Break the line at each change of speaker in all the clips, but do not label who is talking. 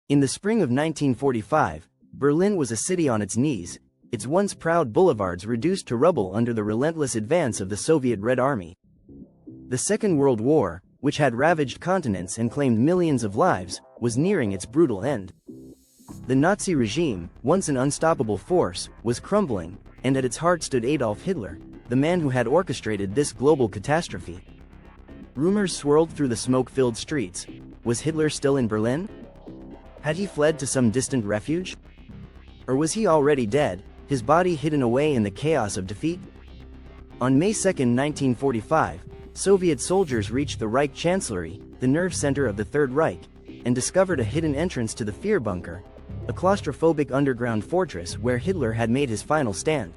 In the spring of 1945, Berlin was a city on its knees, its once proud boulevards reduced to rubble under the relentless advance of the Soviet Red Army. The Second World War, which had ravaged continents and claimed millions of lives, was nearing its brutal end. The Nazi regime, once an unstoppable force, was crumbling, and at its heart stood Adolf Hitler, the man who had orchestrated this global catastrophe. Rumors swirled through the smoke-filled streets. Was Hitler still in Berlin? Had he fled to some distant refuge? Or was he already dead, his body hidden away in the chaos of defeat? On May 2, 1945, Soviet soldiers reached the Reich Chancellery, the nerve center of the Third Reich, and discovered a hidden entrance to the Fear Bunker, a claustrophobic underground fortress where Hitler had made his final stand.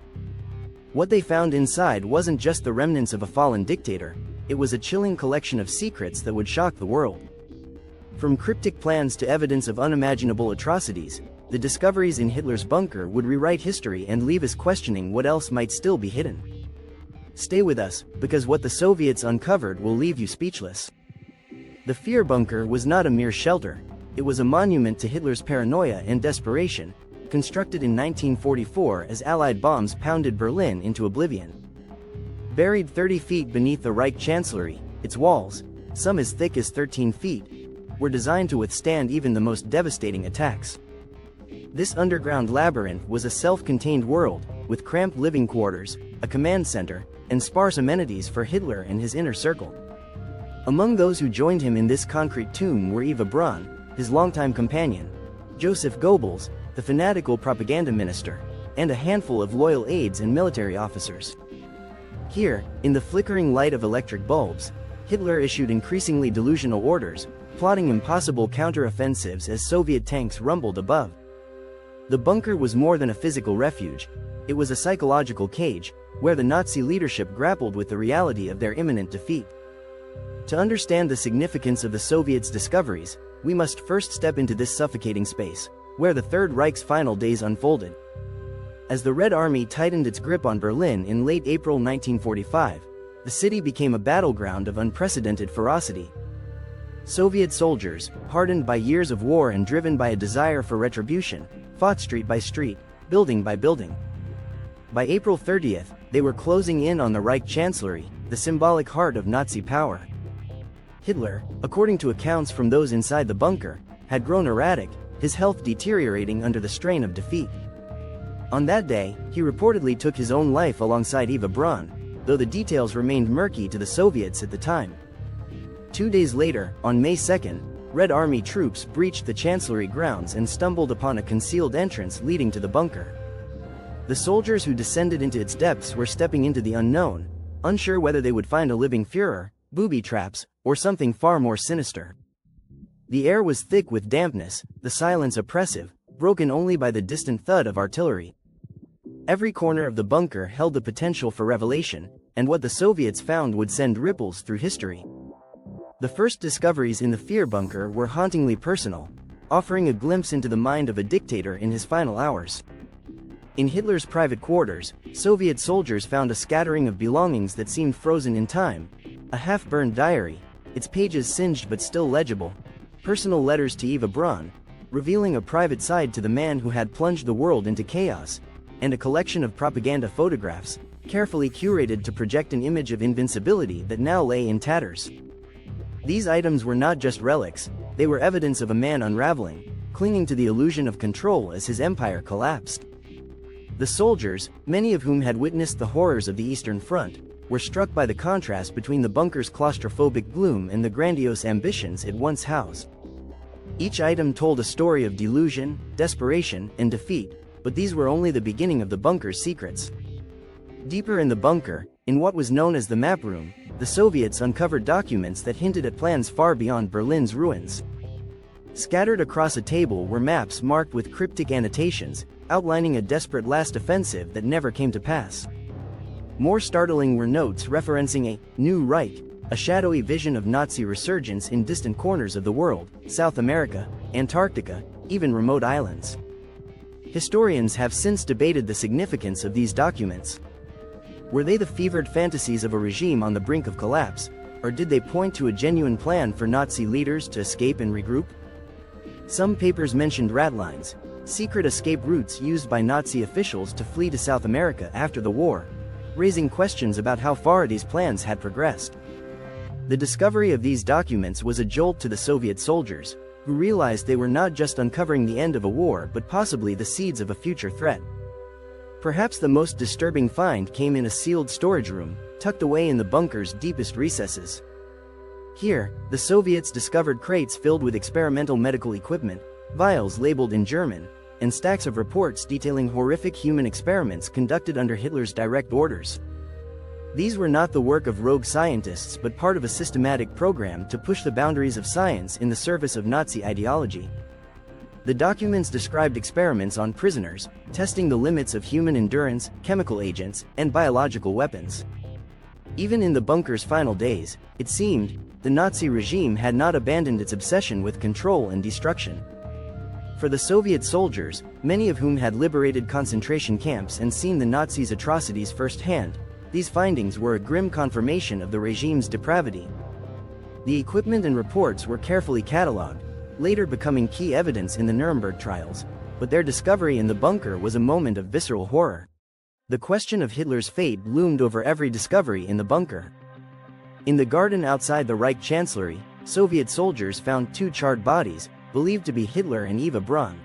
What they found inside wasn't just the remnants of a fallen dictator, it was a chilling collection of secrets that would shock the world. From cryptic plans to evidence of unimaginable atrocities, the discoveries in Hitler's bunker would rewrite history and leave us questioning what else might still be hidden. Stay with us, because what the Soviets uncovered will leave you speechless. The Fear Bunker was not a mere shelter, it was a monument to Hitler's paranoia and desperation, constructed in 1944 as Allied bombs pounded Berlin into oblivion. Buried 30 feet beneath the Reich Chancellery, its walls, some as thick as 13 feet, were designed to withstand even the most devastating attacks. This underground labyrinth was a self-contained world, with cramped living quarters, a command center, and sparse amenities for Hitler and his inner circle. Among those who joined him in this concrete tomb were Eva Braun, his longtime companion, Joseph Goebbels, the fanatical propaganda minister, and a handful of loyal aides and military officers. Here, in the flickering light of electric bulbs, Hitler issued increasingly delusional orders, plotting impossible counter-offensives as Soviet tanks rumbled above. The bunker was more than a physical refuge, it was a psychological cage, where the Nazi leadership grappled with the reality of their imminent defeat. To understand the significance of the Soviets' discoveries, we must first step into this suffocating space, where the Third Reich's final days unfolded. As the Red Army tightened its grip on Berlin in late April 1945, the city became a battleground of unprecedented ferocity. Soviet soldiers, hardened by years of war and driven by a desire for retribution, fought street by street, building by building. By April 30th, they were closing in on the Reich Chancellery, the symbolic heart of Nazi power. Hitler, according to accounts from those inside the bunker, had grown erratic, his health deteriorating under the strain of defeat. On that day, he reportedly took his own life alongside Eva Braun, though the details remained murky to the Soviets at the time. 2 days later, on May 2nd, Red Army troops breached the Chancellery grounds and stumbled upon a concealed entrance leading to the bunker. The soldiers who descended into its depths were stepping into the unknown, unsure whether they would find a living Führer, booby traps, or something far more sinister. The air was thick with dampness, the silence oppressive, broken only by the distant thud of artillery. Every corner of the bunker held the potential for revelation, and what the Soviets found would send ripples through history. The first discoveries in the Fear Bunker were hauntingly personal, offering a glimpse into the mind of a dictator in his final hours. In Hitler's private quarters, Soviet soldiers found a scattering of belongings that seemed frozen in time: a half-burned diary, its pages singed but still legible, personal letters to Eva Braun, revealing a private side to the man who had plunged the world into chaos, and a collection of propaganda photographs, carefully curated to project an image of invincibility that now lay in tatters. These items were not just relics, they were evidence of a man unraveling, clinging to the illusion of control as his empire collapsed. The soldiers, many of whom had witnessed the horrors of the Eastern Front, were struck by the contrast between the bunker's claustrophobic gloom and the grandiose ambitions it once housed. Each item told a story of delusion, desperation, and defeat, but these were only the beginning of the bunker's secrets. Deeper in the bunker, in what was known as the map room, the Soviets uncovered documents that hinted at plans far beyond Berlin's ruins. Scattered across a table were maps marked with cryptic annotations, outlining a desperate last offensive that never came to pass. More startling were notes referencing a new Reich, a shadowy vision of Nazi resurgence in distant corners of the world, South America, Antarctica, even remote islands. Historians have since debated the significance of these documents. Were they the fevered fantasies of a regime on the brink of collapse, or did they point to a genuine plan for Nazi leaders to escape and regroup? Some papers mentioned ratlines, secret escape routes used by Nazi officials to flee to South America after the war, raising questions about how far these plans had progressed. The discovery of these documents was a jolt to the Soviet soldiers, who realized they were not just uncovering the end of a war but possibly the seeds of a future threat. Perhaps the most disturbing find came in a sealed storage room, tucked away in the bunker's deepest recesses. Here, the Soviets discovered crates filled with experimental medical equipment, vials labeled in German, and stacks of reports detailing horrific human experiments conducted under Hitler's direct orders. These were not the work of rogue scientists but part of a systematic program to push the boundaries of science in the service of Nazi ideology. The documents described experiments on prisoners, testing the limits of human endurance, chemical agents, and biological weapons. Even in the bunker's final days, it seemed, the Nazi regime had not abandoned its obsession with control and destruction. For the Soviet soldiers, many of whom had liberated concentration camps and seen the Nazis' atrocities firsthand, these findings were a grim confirmation of the regime's depravity. The equipment and reports were carefully catalogued, later becoming key evidence in the Nuremberg trials, but their discovery in the bunker was a moment of visceral horror. The question of Hitler's fate loomed over every discovery in the bunker. In the garden outside the Reich Chancellery, Soviet soldiers found two charred bodies, believed to be Hitler and Eva Braun.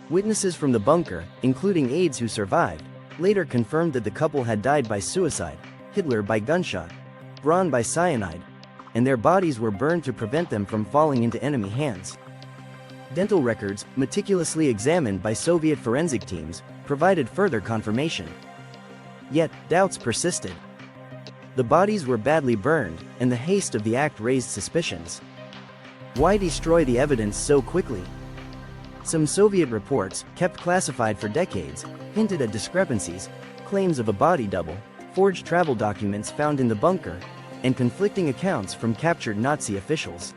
Witnesses from the bunker, including aides who survived, later confirmed that the couple had died by suicide, Hitler by gunshot, Braun by cyanide, and their bodies were burned to prevent them from falling into enemy hands. Dental records, meticulously examined by Soviet forensic teams, provided further confirmation. Yet, doubts persisted. The bodies were badly burned, and the haste of the act raised suspicions. Why destroy the evidence so quickly? Some Soviet reports, kept classified for decades, hinted at discrepancies, claims of a body double, forged travel documents found in the bunker, and conflicting accounts from captured Nazi officials.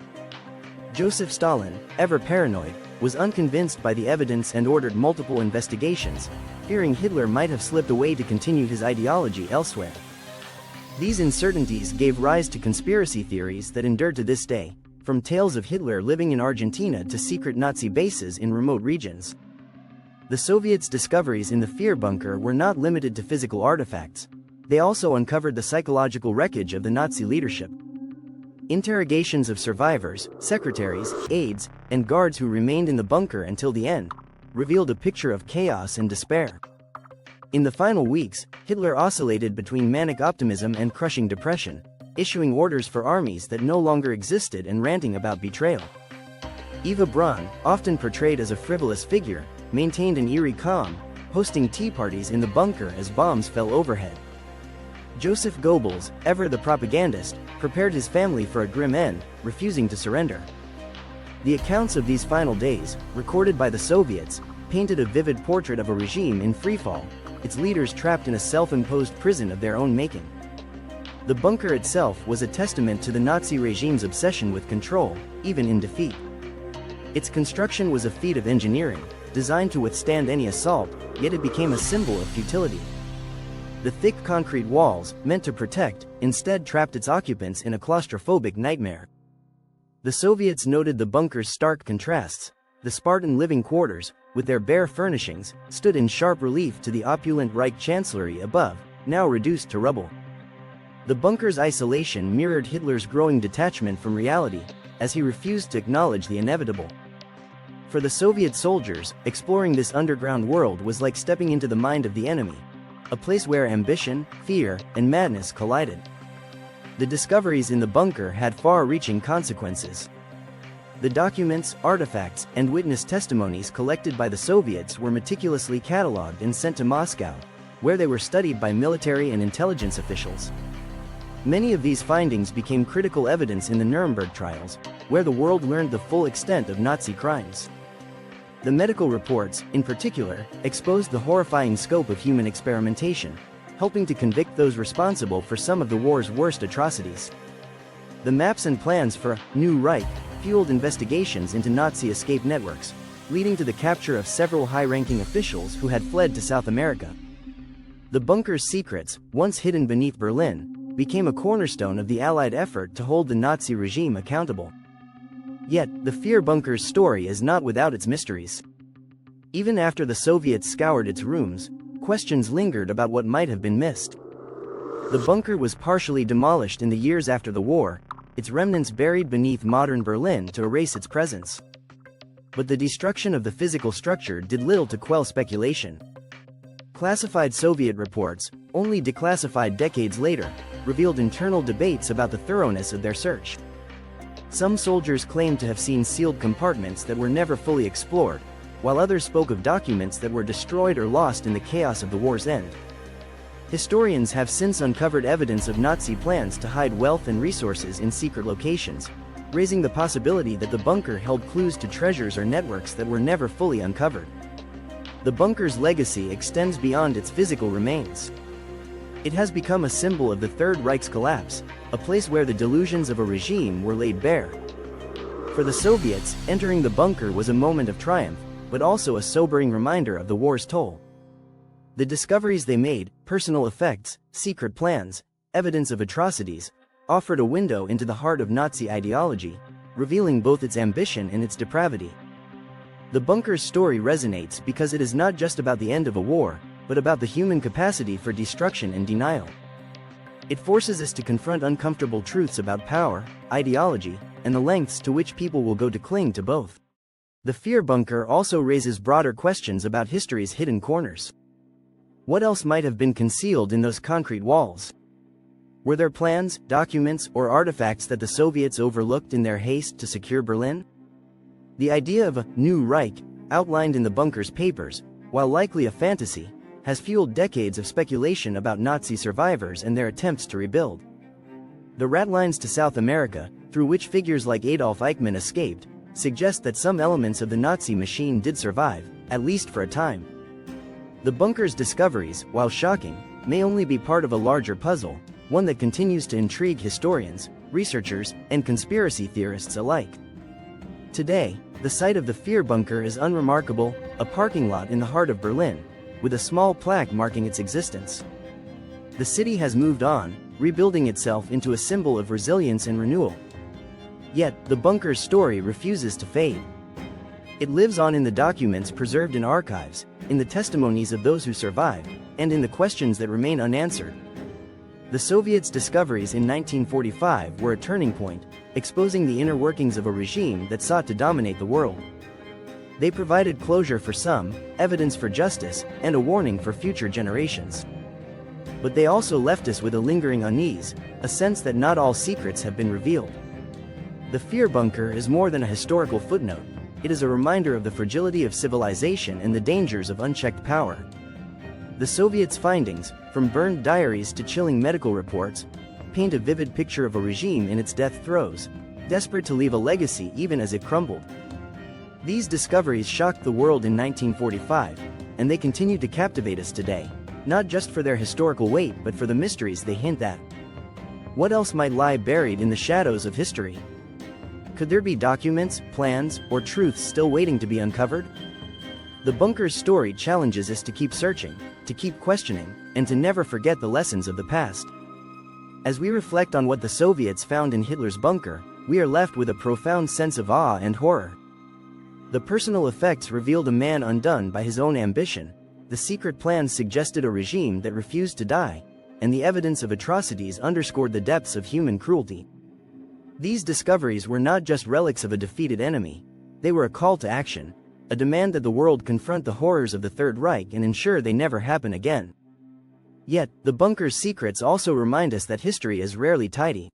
Joseph Stalin, ever paranoid, was unconvinced by the evidence and ordered multiple investigations, fearing Hitler might have slipped away to continue his ideology elsewhere. These uncertainties gave rise to conspiracy theories that endured to this day, from tales of Hitler living in Argentina to secret Nazi bases in remote regions. The Soviets' discoveries in the Fear bunker were not limited to physical artifacts. They also uncovered the psychological wreckage of the Nazi leadership. Interrogations of survivors, secretaries, aides, and guards who remained in the bunker until the end revealed a picture of chaos and despair. In the final weeks, Hitler oscillated between manic optimism and crushing depression, issuing orders for armies that no longer existed and ranting about betrayal. Eva Braun, often portrayed as a frivolous figure, maintained an eerie calm, hosting tea parties in the bunker as bombs fell overhead. Joseph Goebbels, ever the propagandist, prepared his family for a grim end, refusing to surrender. The accounts of these final days, recorded by the Soviets, painted a vivid portrait of a regime in freefall, its leaders trapped in a self-imposed prison of their own making. The bunker itself was a testament to the Nazi regime's obsession with control, even in defeat. Its construction was a feat of engineering, designed to withstand any assault, yet it became a symbol of futility. The thick concrete walls, meant to protect, instead trapped its occupants in a claustrophobic nightmare. The Soviets noted the bunker's stark contrasts. The Spartan living quarters, with their bare furnishings, stood in sharp relief to the opulent Reich Chancellery above, now reduced to rubble. The bunker's isolation mirrored Hitler's growing detachment from reality, as he refused to acknowledge the inevitable. For the Soviet soldiers, exploring this underground world was like stepping into the mind of the enemy, a place where ambition, fear, and madness collided. The discoveries in the bunker had far-reaching consequences. The documents, artifacts, and witness testimonies collected by the Soviets were meticulously catalogued and sent to Moscow, where they were studied by military and intelligence officials. Many of these findings became critical evidence in the Nuremberg trials, where the world learned the full extent of Nazi crimes. The medical reports, in particular, exposed the horrifying scope of human experimentation, helping to convict those responsible for some of the war's worst atrocities. The maps and plans for New Reich fueled investigations into Nazi escape networks, leading to the capture of several high-ranking officials who had fled to South America. The bunker's secrets, once hidden beneath Berlin, became a cornerstone of the Allied effort to hold the Nazi regime accountable. Yet, the fear bunker's story is not without its mysteries. Even after the Soviets scoured its rooms, questions lingered about what might have been missed. The bunker was partially demolished in the years after the war, its remnants buried beneath modern Berlin to erase its presence. But the destruction of the physical structure did little to quell speculation. Classified Soviet reports, only declassified decades later, revealed internal debates about the thoroughness of their search. Some soldiers claimed to have seen sealed compartments that were never fully explored, while others spoke of documents that were destroyed or lost in the chaos of the war's end. Historians have since uncovered evidence of Nazi plans to hide wealth and resources in secret locations, raising the possibility that the bunker held clues to treasures or networks that were never fully uncovered. The bunker's legacy extends beyond its physical remains. It has become a symbol of the Third Reich's collapse, a place where the delusions of a regime were laid bare. For the Soviets, entering the bunker was a moment of triumph, but also a sobering reminder of the war's toll. The discoveries they made, personal effects, secret plans, evidence of atrocities, offered a window into the heart of Nazi ideology, revealing both its ambition and its depravity. The bunker's story resonates because it is not just about the end of a war, but about the human capacity for destruction and denial. It forces us to confront uncomfortable truths about power, ideology, and the lengths to which people will go to cling to both. The fear bunker also raises broader questions about history's hidden corners. What else might have been concealed in those concrete walls? Were there plans, documents, or artifacts that the Soviets overlooked in their haste to secure Berlin? The idea of a new Reich, outlined in the bunker's papers, while likely a fantasy, has fueled decades of speculation about Nazi survivors and their attempts to rebuild. The ratlines to South America, through which figures like Adolf Eichmann escaped, suggest that some elements of the Nazi machine did survive, at least for a time. The bunker's discoveries, while shocking, may only be part of a larger puzzle, one that continues to intrigue historians, researchers, and conspiracy theorists alike. Today, the site of the fear bunker is unremarkable, a parking lot in the heart of Berlin, with a small plaque marking its existence. The city has moved on, rebuilding itself into a symbol of resilience and renewal. Yet, the bunker's story refuses to fade. It lives on in the documents preserved in archives, in the testimonies of those who survived, and in the questions that remain unanswered. The Soviets' discoveries in 1945 were a turning point, exposing the inner workings of a regime that sought to dominate the world. They provided closure for some, evidence for justice, and a warning for future generations. But they also left us with a lingering unease, a sense that not all secrets have been revealed. The fear bunker is more than a historical footnote. It is a reminder of the fragility of civilization and the dangers of unchecked power. The Soviets' findings, from burned diaries to chilling medical reports, paint a vivid picture of a regime in its death throes, desperate to leave a legacy even as it crumbled. These discoveries shocked the world in 1945, and they continue to captivate us today, not just for their historical weight but for the mysteries they hint at. What else might lie buried in the shadows of history? Could there be documents, plans, or truths still waiting to be uncovered? The bunker's story challenges us to keep searching, to keep questioning, and to never forget the lessons of the past. As we reflect on what the Soviets found in Hitler's bunker, we are left with a profound sense of awe and horror. The personal effects revealed a man undone by his own ambition, the secret plans suggested a regime that refused to die, and the evidence of atrocities underscored the depths of human cruelty. These discoveries were not just relics of a defeated enemy, they were a call to action, a demand that the world confront the horrors of the Third Reich and ensure they never happen again. Yet, the bunker's secrets also remind us that history is rarely tidy.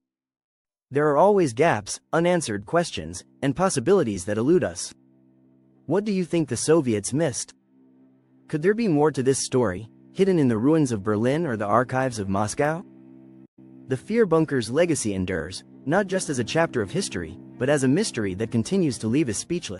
There are always gaps, unanswered questions, and possibilities that elude us. What do you think the Soviets missed? Could there be more to this story, hidden in the ruins of Berlin or the archives of Moscow? The fear bunker's legacy endures, not just as a chapter of history, but as a mystery that continues to leave us speechless.